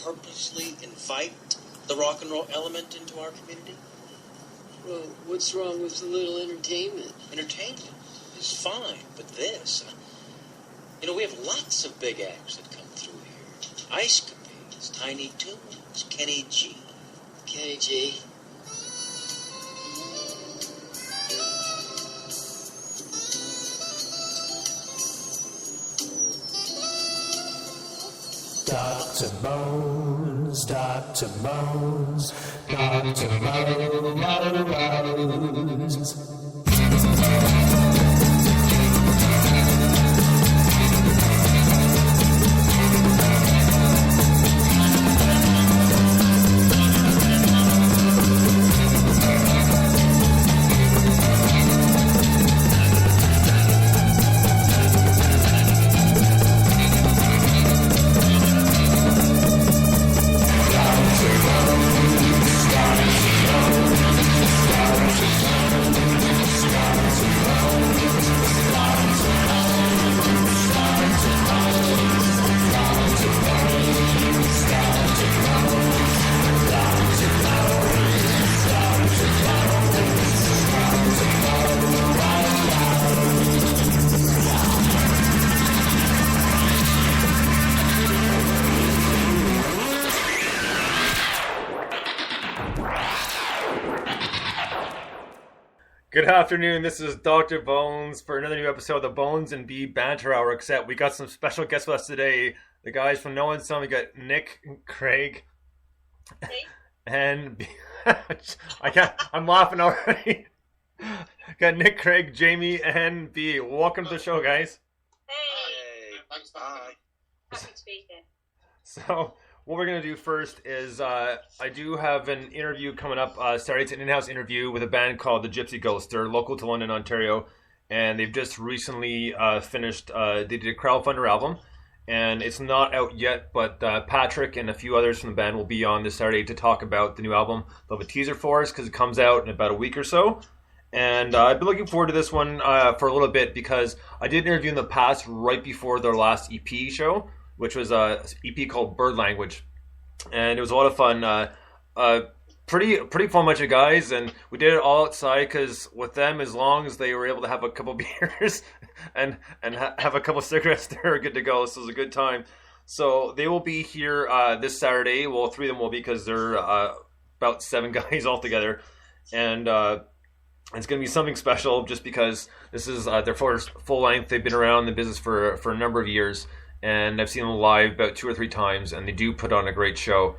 purposely invite the rock and roll element into our community? Well, what's wrong with a little entertainment? Entertainment is fine, but this... we have lots of big acts that come through here. Ice Capades, Tiny Toons, Kenny G. Kenny G. Dr. Bones, Dr. Bones, Dr. Bones. Good afternoon, this is Dr. Bones for another new episode of the Bones and B Banter Hour, except we got some special guests with us today. The guys from No One's Son, we got Nick and Craig. Hey. And I'm laughing already. Got Nick, Craig, Jamie, and B. Welcome to the show, guys. Hey. Thanks. Bye. Happy to be here. So, what we're going to do first is I do have an interview coming up. Saturday, it's an in-house interview with a band called the Gypsy Ghosts. They're local to London, Ontario, and they've just recently finished, they did a crowdfunder album, and it's not out yet, but Patrick and a few others from the band will be on this Saturday to talk about the new album. They'll have a teaser for us because it comes out in about a week or so. And I've been looking forward to this one for a little bit because I did an interview in the past right before their last EP show, which was a EP called Bird Language, and it was a lot of fun. Pretty fun bunch of guys, and we did it all outside because with them, as long as they were able to have a couple beers and have a couple cigarettes, they were good to go. So it was a good time. So they will be here this Saturday. Well, three of them will be because they're about 7 guys altogether, and it's going to be something special just because this is their first full length. They've been around the business for a number of years. And I've seen them live about 2 or 3 times, and they do put on a great show.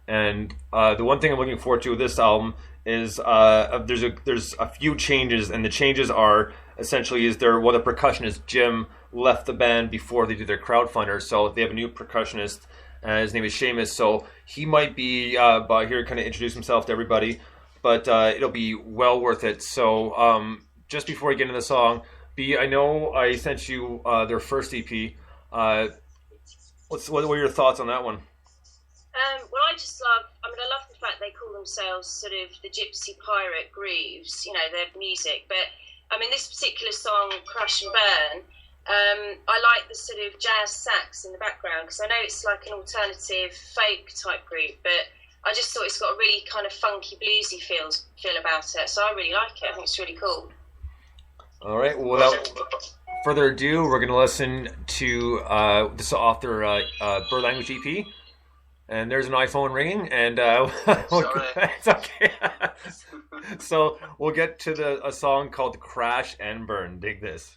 And the one thing I'm looking forward to with this album is there's a few changes, and the changes are essentially the percussionist Jim left the band before they did their crowdfunder, so they have a new percussionist. His name is Seamus, so he might be by here kind of introduce himself to everybody, but it'll be well worth it. So just before we get into the song, B, I know I sent you their first EP. What were your thoughts on that one? Well, I love the fact they call themselves sort of the Gypsy Pirate Grooves, their music. But, this particular song, Crash and Burn, I like the sort of jazz sax in the background because I know it's like an alternative folk type group, but I just thought it's got a really kind of funky, bluesy feel about it. So I really like it. I think it's really cool. All right. Well, without further ado, we're going to listen to this off their Bird Language EP. And there's an iPhone ringing, and it's okay. So we'll get to a song called Crash and Burn. Dig this.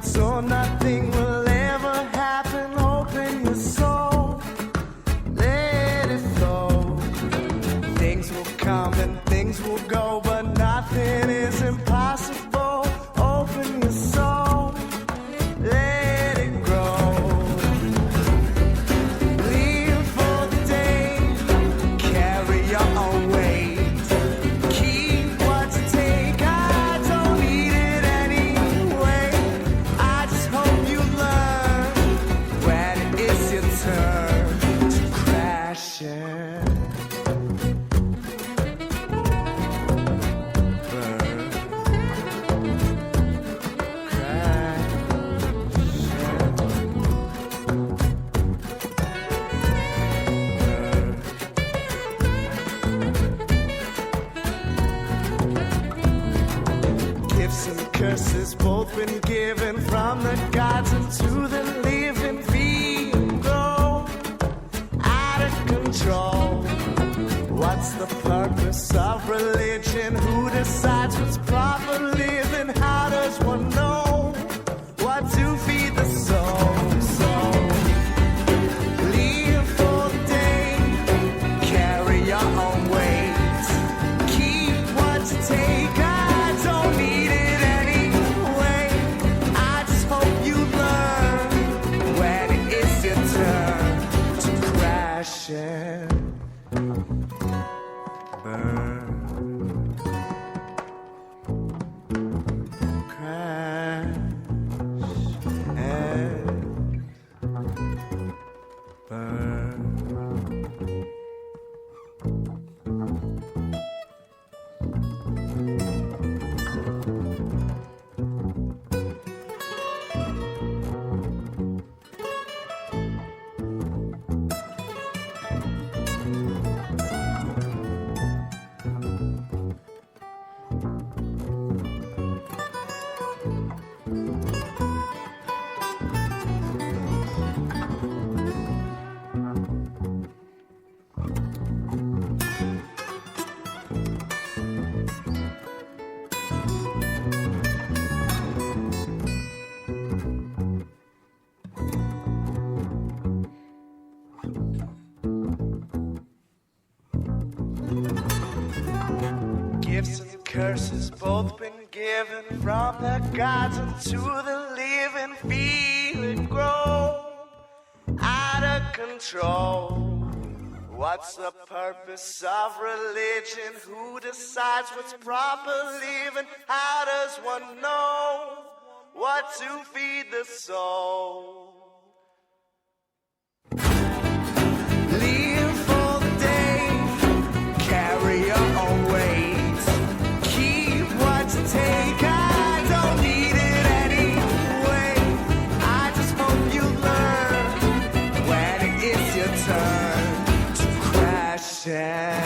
So nothing will ever happen. Open your soul, let it flow. Things will come and things will go, but nothing is impossible. Open your soul, let it grow. Live for the day, carry your own weight. Keep what you take, I don't need it. curses both been given from the gods into the living, feel grow out of control. What's the purpose of religion? Who decides what's proper living? How does one know what to feed the soul? Live for the day, carry your own weight, keep what you take. I don't need it anyway. I just hope you learn when it is your turn to crash and burn. Crash and burn. Gifts and curses both been given from the gods into the living. Feel it grow out of control. What's the purpose of religion? Who decides what's proper living? How does one know what to feed the soul? Live for the day, carry your own weight, keep what you take. I don't need it anyway. I just hope you learn when it is your turn to crash and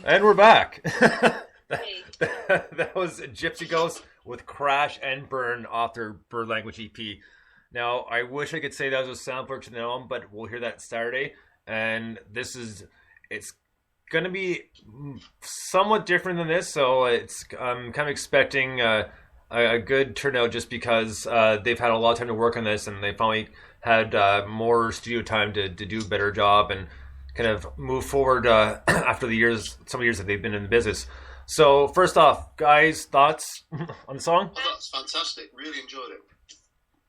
And we're back. that was Gypsy Ghost with Crash and Burn off their Bird Language EP. Now, I wish I could say that was a sampler to the album, but we'll hear that Saturday. And it's going to be somewhat different than this, so I'm kind of expecting a good turnout just because they've had a lot of time to work on this and they finally had more studio time to do a better job and kind of move forward after some of the years that they've been in the business. So first off, guys, thoughts on the song? Oh, that's fantastic. Really enjoyed it.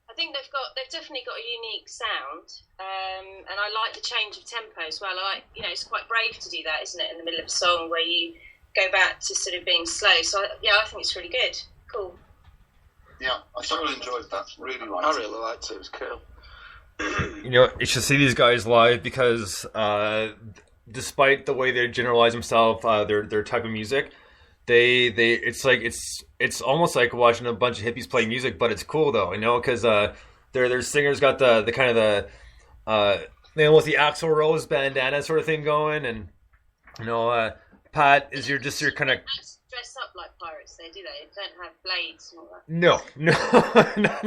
I think they've definitely got a unique sound, and I like the change of tempo as well. It's quite brave to do that, isn't it, in the middle of a song where you go back to sort of being slow. So I think it's really good. Cool. Yeah, I thoroughly enjoyed that. Really liked it. I really liked it. It was cool. You should see these guys live because despite the way they generalize themselves, their type of music, it's almost like watching a bunch of hippies play music, but it's cool though, because their singers got the kind of the with the Axl Rose bandana sort of thing going, and Pat is your kind of dress up like pirates. They do that. They don't have blades and all that. No,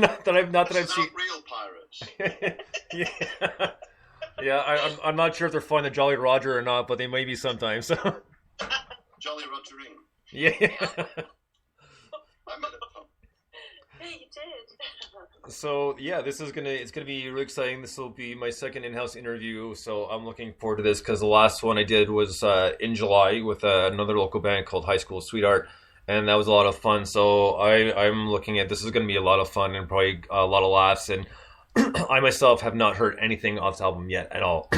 not that I've seen. Real pirates. Yeah. I'm not sure if they're flying the Jolly Roger or not, but they may be sometimes. Jolly Rogering. Yeah. I made it fun. Yeah, you did. So yeah, it's gonna be really exciting. This will be my second in-house interview, so I'm looking forward to this because the last one I did was in July with another local band called High School Sweetheart, and that was a lot of fun. So I'm looking at this is gonna be a lot of fun and probably a lot of laughs. And I myself have not heard anything off this album yet at all.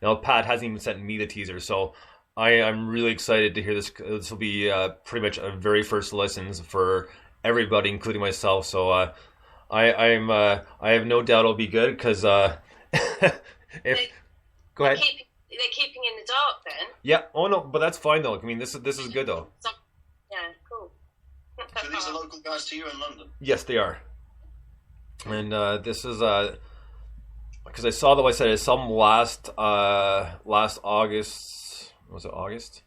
Now Pat hasn't even sent me the teaser, so I'm really excited to hear this. This will be pretty much a very first listens for everybody, including myself. So I have no doubt it'll be good because go ahead. They're keeping in the dark then. Yeah. Oh no, but that's fine though. I mean, this is good though. Yeah, cool. So these are local guys to you in London? Yes, they are. And this is because I saw them. I said I saw them last August. Was it August?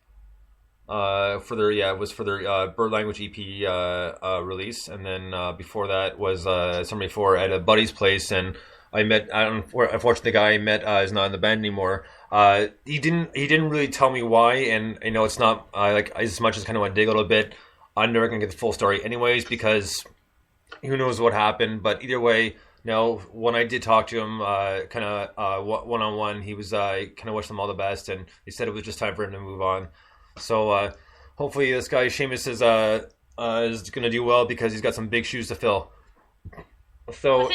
For their it was for their Bird Language EP release, and then before that was summer before at a buddy's place, and I met. Unfortunately, the guy I met is not in the band anymore. He didn't really tell me why, and I know it's not like as much as kind of want to dig a little bit. I'm never gonna get the full story, anyways, because who knows what happened. But either way, no. When I did talk to him, kind of one-on-one, he was kind of wished them all the best, and he said it was just time for him to move on. So hopefully this guy Seamus is going to do well, because he's got some big shoes to fill. So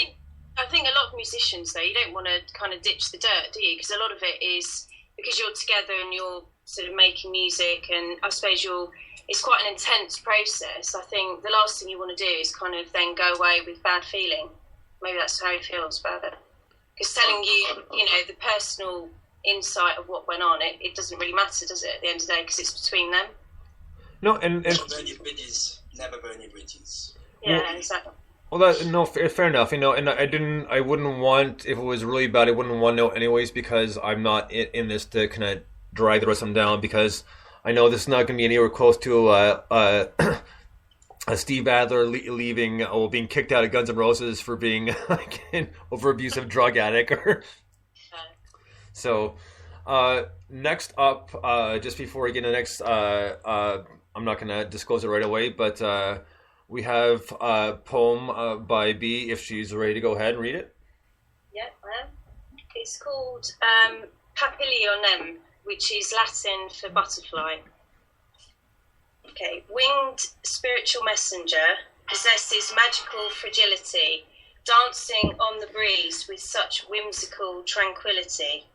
I think a lot of musicians, though, you don't want to kind of ditch the dirt, do you? Because a lot of it is because you're together and you're sort of making music, and I suppose it's quite an intense process. I think the last thing you want to do is kind of then go away with bad feeling. Maybe that's how he feels about it. Because telling you know, the personal insight of what went on, it doesn't really matter, does it, at the end of the day, because it's between them. No, and Never burn your bridges. Never burn your bridges. Yeah, exactly. Well, fair enough. You know, and I wouldn't want, if it was really bad, I wouldn't want to know anyways, because I'm not in this to kind of drag the rest of them down, because I know this is not going to be anywhere close to a Steve Adler leaving or being kicked out of Guns N' Roses for being like an over abusive drug addict. So, next up, just before we get to the next, I'm not going to disclose it right away, but we have a poem by B, if she's ready to go ahead and read it. Yeah, I am. It's called Papilionem, which is Latin for butterfly. Okay. Winged spiritual messenger possesses magical fragility, dancing on the breeze with such whimsical tranquility.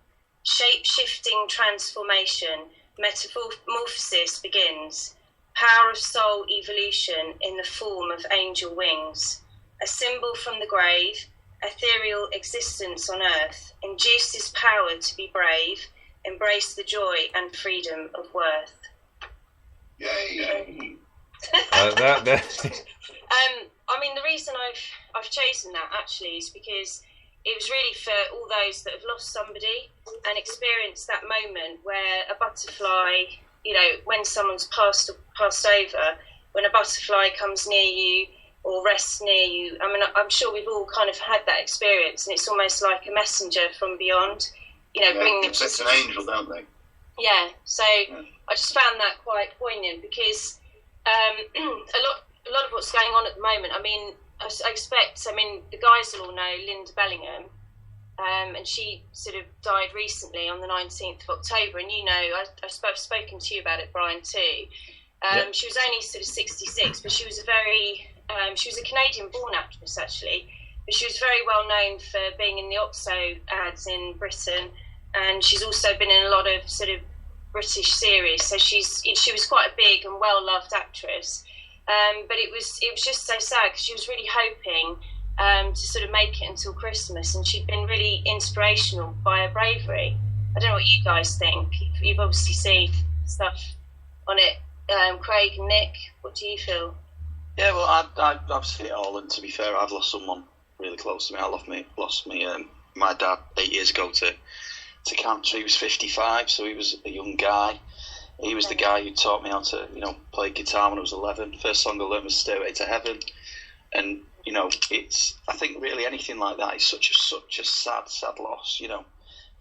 Shape-shifting transformation, metamorphosis begins. Power of soul evolution in the form of angel wings. A symbol from the grave, ethereal existence on earth, induces power to be brave, embrace the joy and freedom of worth. Yay! I mean, the reason I've chosen that actually is because it was really for all those that have lost somebody and experienced that moment where a butterfly, you know, when someone's passed over, when a butterfly comes near you or rests near you. I mean, I'm sure we've all kind of had that experience, and it's almost like a messenger from beyond, you know, bringing them. It's an angel, don't they? Yeah. So I just found that quite poignant, because a lot of what's going on at the moment. I mean, I expect. I mean, the guys will all know Linda Bellingham, and she sort of died recently on the 19th of October. And you know, I've spoken to you about it, Brian, too. Yep. She was only sort of 66, but she was she was a Canadian-born actress, actually. But she was very well known for being in the Oxo ads in Britain, and she's also been in a lot of sort of British series. So she was quite a big and well-loved actress. But it was just so sad, because she was really hoping to sort of make it until Christmas, and she'd been really inspirational by her bravery. I don't know what you guys think. You've obviously seen stuff on it, Craig and Nick. What do you feel? Yeah, well, I've seen it all, and to be fair, I've lost someone really close to me. I lost my dad 8 years ago to cancer. He was 55, so he was a young guy. He was the guy who taught me how to, you know, play guitar when I was 11. First song I learned was Stairway to Heaven. And, you know, I think really anything like that is such a sad loss, you know,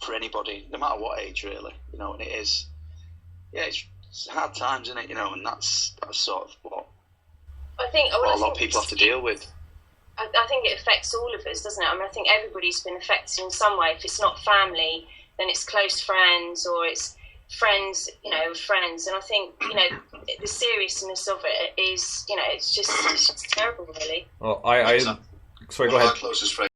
for anybody, no matter what age, really, you know. And it is, yeah, it's hard times, isn't it, you know, and that's sort of what a lot of people have to deal with. I think it affects all of us, doesn't it? I mean, I think everybody's been affected in some way. If it's not family, then it's close friends, or it's friends, you know, friends. And I think, you know, the seriousness of it is, you know, it's just terrible, really. Well, sorry, go ahead. My closest friend